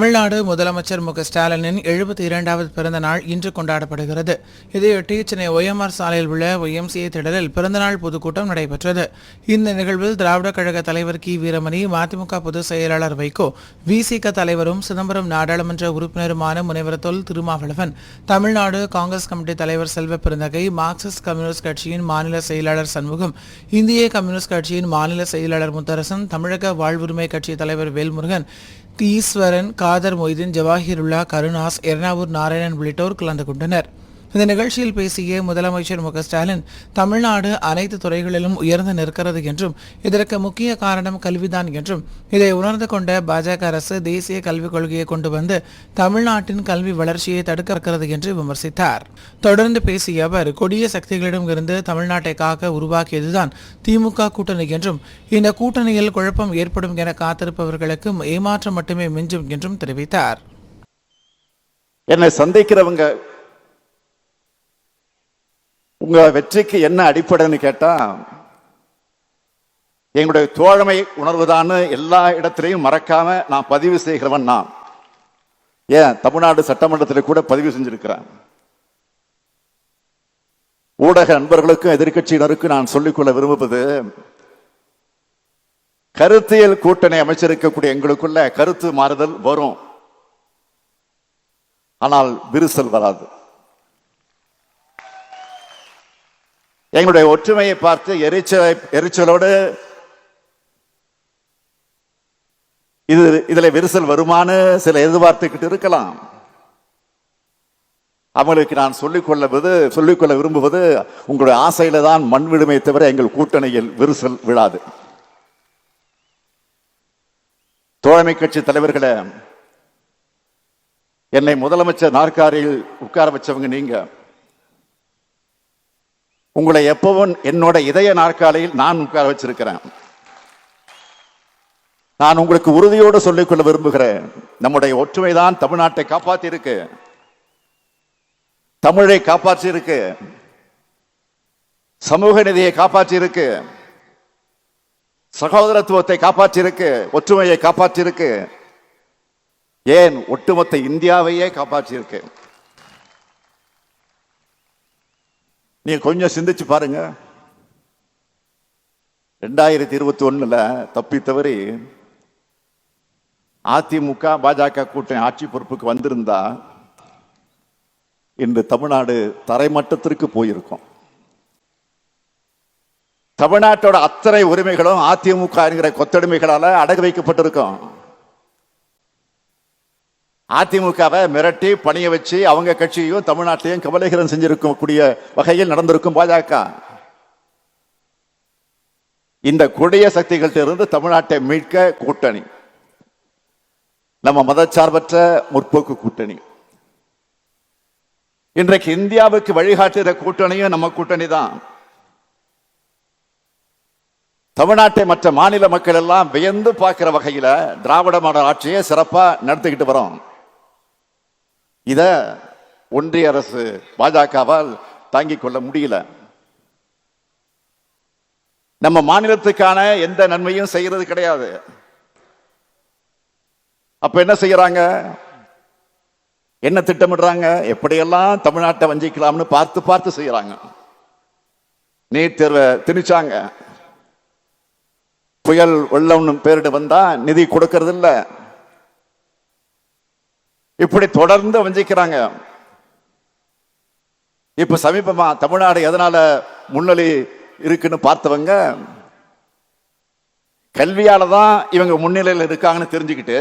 தமிழ்நாடு முதலமைச்சர் மு.க.ஸ்டாலினின் 72வது பிறந்த நாள் இன்று கொண்டாடப்படுகிறது. இதையொட்டி சென்னை OMR சாலையில் உள்ள YMCA திடலில் பிறந்தநாள் பொதுக்கூட்டம் நடைபெற்றது. இந்த நிகழ்வில் திராவிட கழக தலைவர் கி. வீரமணி, மதிமுக பொதுச் செயலாளர் வைகோ, VCக தலைவரும் சிதம்பரம் நாடாளுமன்ற உறுப்பினருமான முனைவர் தொல் திருமாவளவன், தமிழ்நாடு காங்கிரஸ் கமிட்டி தலைவர் செல்வ பெருந்தகை, மார்க்சிஸ்ட் கம்யூனிஸ்ட் கட்சியின் மாநில செயலாளர் சண்முகம், இந்திய கம்யூனிஸ்ட் கட்சியின் மாநில செயலாளர் முத்தரசன், தமிழக வாழ்வுரிமை கட்சி தலைவர் வேல்முருகன், ஈஸ்வரன், காதர் மொய்தீன், ஜவாஹிருல்லா, கருணாஸ், எர்ணாவூர் நாராயணன் உள்ளிட்டோர் கலந்து கொண்டனர். இந்த நிகழ்ச்சியில் பேசிய முதலமைச்சர் மு.க.ஸ்டாலின், தமிழ்நாடு அனைத்து துறைகளிலும் உயர்ந்து நிற்கிறது என்றும் இதற்கு முக்கிய காரணம் கல்விதான் என்றும் இதை உணர்ந்து கொண்ட பாஜக அரசு தேசிய கல்விக் கொள்கையை கொண்டு வந்து தமிழ்நாட்டின் கல்வி வளர்ச்சியை தடுக்கிறது என்று விமர்சித்தார். தொடர்ந்து பேசிய அவர், கொடிய சக்திகளிடம் இருந்து தமிழ்நாட்டை காக்க உருவாக்கியதுதான் திமுக கூட்டணி என்றும் இந்த கூட்டணியில் குழப்பம் ஏற்படும் என காத்திருப்பவர்களுக்கு ஏமாற்றம் மட்டுமே மிஞ்சும் என்றும் தெரிவித்தார். என்னை சந்திக்கிறவங்க உங்க வெற்றிக்கு என்ன அடிப்படைன்னு கேட்டா, எங்களுடைய தோழமை உணர்வுதான் எல்லா இடத்திலையும் மறக்காம நான் பதிவு செய்கிறவன். நான் ஏன் தமிழ்நாடு சட்டமன்றத்தில் கூட பதிவு செஞ்சிருக்கிறேன். ஊடக நண்பர்களுக்கும் எதிர்கட்சியினருக்கும் நான் சொல்லிக்கொள்ள விரும்புவது, கருத்தியல் கூட்டணி அமைச்சிருக்கக்கூடிய எங்களுக்குள்ள கருத்து மாறுதல் வரும், ஆனால் விரிசல் வராது. எங்களுடைய ஒற்றுமையை பார்த்து எரிச்சலோடு இதுல விரிசல் வருமானு சில எதிர்பார்த்துக்கிட்டு இருக்கலாம். அவங்களுக்கு நான் சொல்லிக்கொள்ள விரும்புவது, உங்களுடைய ஆசையில தான் மண் விடுமை தவிர எங்கள் கூட்டணியில் விரிசல் விழாது. தோழமை கட்சி தலைவர்களே, என்னை முதலமைச்சர் நாற்காலியில் உட்கார வச்சவங்க நீங்க. உங்களை எப்பவும் என்னோட இதய நாற்காலியில் நான் உட்கார வச்சிருக்கிறேன். நான் உங்களுக்கு உறுதியோடு சொல்லிக்கொள்ள விரும்புகிறேன், நம்முடைய ஒற்றுமைதான் தமிழ்நாட்டை காப்பாற்றி இருக்கு, தமிழை காப்பாற்றி இருக்கு, சமூக நீதியை காப்பாற்றி இருக்கு, சகோதரத்துவத்தை காப்பாற்றி இருக்கு, ஒற்றுமையை காப்பாற்றி இருக்கு, ஏன் ஒட்டுமொத்த இந்தியாவையே காப்பாற்றி இருக்கு. நீங்க கொஞ்சம் சிந்திச்சு பாருங்க. 2021 தப்பி தவறி அதிமுக பாஜக கூட்டணி ஆட்சி பொறுப்புக்கு வந்திருந்தா இன்று தமிழ்நாடு தரைமட்டத்திற்கு போயிருக்கும். தமிழ்நாட்டோட அத்தனை உரிமைகளும் அதிமுக என்கிற கொத்தடிமைகளால அடகு வைக்கப்பட்டிருக்கும். அதிமுகவை மிரட்டி பணிய வச்சு அவங்க கட்சியையும் தமிழ்நாட்டையும் கவலைகரம் செஞ்சிருக்கக்கூடிய வகையில் நடந்திருக்கும் பாஜக. இந்த கொடிய சக்திகள்கிட்ட இருந்து தமிழ்நாட்டை மீட்க கூட்டணி, நம்ம மதச்சார்பற்ற முற்போக்கு கூட்டணி, இன்றைக்கு இந்தியாவுக்கு வழிகாட்டுகிற கூட்டணியும் நம்ம கூட்டணி தான். தமிழ்நாட்டை மற்ற மாநில மக்கள் எல்லாம் வியந்து பார்க்கிற வகையில திராவிட மாடல் ஆட்சியை சிறப்பா நடத்திக்கிட்டு வரோம். இத ஒன்றிய அரசு பாஜகவால் தாங்கிக் கொள்ள முடியல. நம்ம மாநிலத்துக்கான எந்த நன்மையும் செய்யறது கிடையாது. அப்ப என்ன செய்யறாங்க, என்ன திட்டமிடுறாங்க, எப்படியெல்லாம் தமிழ்நாட்டை வஞ்சிக்கலாம்னு பார்த்து பார்த்து செய்யறாங்க. நீட் தேர்வை திணிச்சாங்க. புயல் வெள்ளம் பேரிட வந்தா நிதி கொடுக்கறது இல்லை. இப்படி தொடர்ந்து வஞ்சிக்கிறாங்க. இப்ப சமீபமா தமிழ்நாடு எதனால முன்னணி இருக்குன்னு பார்த்தவங்க, கல்வியால தான் இவங்க முன்னிலையில் இருக்காங்கன்னு தெரிஞ்சுக்கிட்டு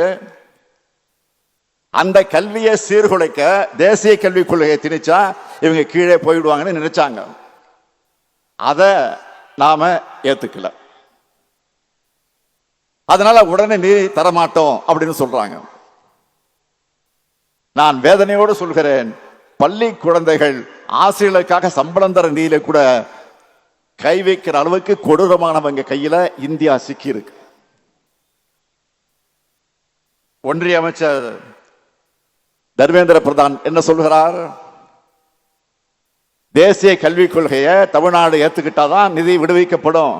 அந்த கல்வியை சீர்குலைக்க தேசிய கல்விக் கொள்கையை திணிச்சா இவங்க கீழே போயிடுவாங்கன்னு நினைச்சாங்க. அத நாம ஏத்துக்கல. அதனால உடனே நிதி தரமாட்டோம் அப்படின்னு சொல்றாங்க. நான் வேதனையோடு சொல்கிறேன், பள்ளி குழந்தைகள் ஆசிரியர்களுக்காக சம்பளம் தர நிதியில கூட கை வைக்கிற அளவுக்கு கொடூரமானவங்க கையில இந்தியா சிக்கி இருக்கு. ஒன்றிய அமைச்சர் தர்மேந்திர பிரதான் என்ன சொல்கிறார், தேசிய கல்விக் கொள்கையை தமிழ்நாடு ஏத்துக்கிட்டாதான் நிதி விடுவிக்கப்படும்,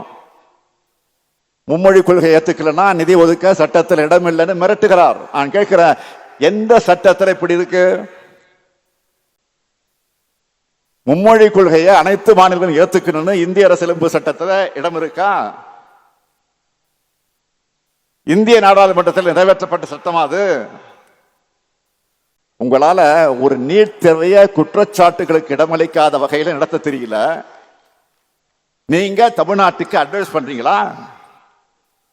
மும்மொழி கொள்கை ஏத்துக்கலன்னா நிதி ஒதுக்க சட்டத்தில் இடம் இல்லைன்னு மிரட்டுகிறார். நான் கேட்கிறேன், எந்த சட்டத்தில் இப்படி இருக்கு? மும்மொழி கொள்கையை அனைத்து மாநிலங்களும் ஏத்துக்கணும்னு இந்திய அரசியலமைப்பு சட்டத்தில் இடம் இருக்கா? இந்திய நாடாளுமன்றத்தில் நிறைவேற்றப்பட்ட சட்டமா அது? உங்களால ஒரு நீட் தேர்வைய குற்றச்சாட்டுகளுக்கு இடமளிக்காத வகையில் நடத்த தெரியல. நீங்க தமிழ்நாட்டுக்கு அட்வைஸ் பண்றீங்களா?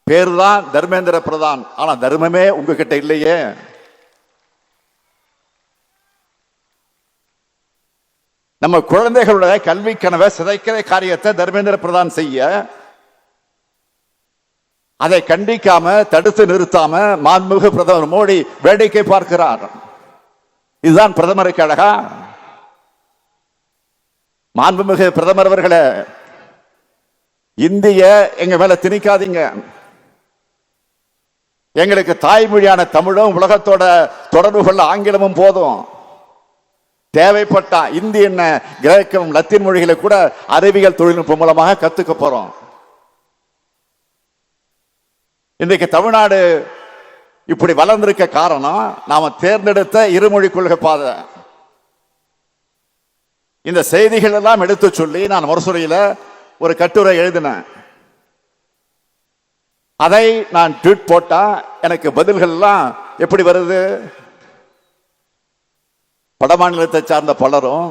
பேரு தான் தர்மேந்திர பிரதான், ஆனா தர்மமே உங்ககிட்ட இல்லையே. நம்ம குழந்தைகளுடைய கல்வி கனவை சிதைக்கிற காரியத்தை தர்மேந்திர பிரதான் செய்ய, அதை கண்டிக்காம தடுத்து நிறுத்தாம மாண்புமிகு பிரதமர் மோடி வேடிக்கை பார்க்கிறார். இதுதான் பிரதமருக்கு அழகா? மாண்புமிகு பிரதமர் அவர்களே, இந்திய எங்க மேல திணிக்காதீங்க. எங்களுக்கு தாய்மொழியான தமிழும் உலகத்தோட தொடர்பு கொள்ள ஆங்கிலமும் போதும். தேவைப்பட்டா இந்தி என்ன கிரேக்கம் லத்தீன் மொழிகளை கூட அறிவியல் தொழில்நுட்பம் மூலமாக கத்துக்க போறோம். இன்றைக்கு தமிழ்நாடு இப்படி வளர்ந்திருக்க காரணம் நாம தேர்ந்தெடுத்த இருமொழி கொள்கை பாதை. இந்த செய்திகள் எல்லாம் எடுத்து சொல்லி நான் முரசொலியில ஒரு கட்டுரை எழுதினேன். அதை நான் ட்வீட் போட்டா எனக்கு பதில்கள் எல்லாம் எப்படி வருது? வடமாநிலத்தை சார்ந்த பலரும்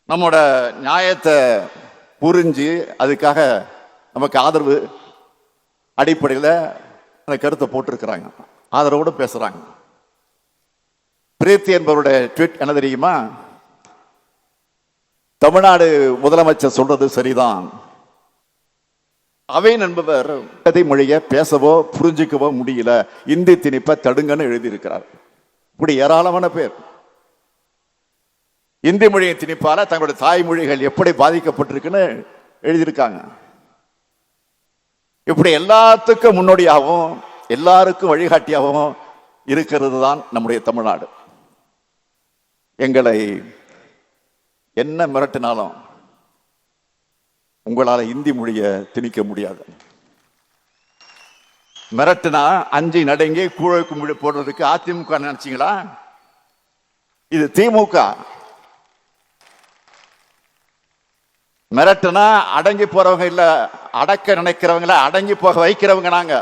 நம்மோட நியாயத்தை புரிஞ்சு அதுக்காக நமக்கு ஆதரவு அடிப்படையில் அந்த கருத்தை போட்டிருக்கிறாங்க, ஆதரவோடு பேசுறாங்க. பிரீத்தி என்பவருடைய ட்வீட் என்ன தெரியுமா? தமிழ்நாடு முதலமைச்சர் சொல்றது சரிதான். அவை என்பவர் கதை மொழியை பேசவோ புரிஞ்சுக்கவோ முடியல, இந்தி திணிப்பை தடுங்கன்னு எழுதியிருக்கிறார். இப்படி ஏராளமான பேர் இந்தி மொழியை திணிப்பால தங்களுடைய தாய்மொழிகள் எப்படி பாதிக்கப்பட்டிருக்குன்னு எழுதியிருக்காங்க. இப்படி எல்லாத்துக்கும் முன்னோடியாகவும் எல்லாருக்கும் வழிகாட்டியாகவும் இருக்கிறது தான் நம்முடைய தமிழ்நாடு. எங்களை என்ன மிரட்டினாலும் உங்களால இந்தி மொழியை திணிக்க முடியாது. மிரட்டினா அஞ்சு நடுங்கி கூழக்கு மொழி போடுறதுக்கு அதிமுக நினைச்சீங்களா? இது திமுக. மிரட்டுனா அடங்கி போறவங்க இல்ல, அடக்க நினைக்கிறவங்கள அடங்கி போக வைக்கிறவங்க நாங்க.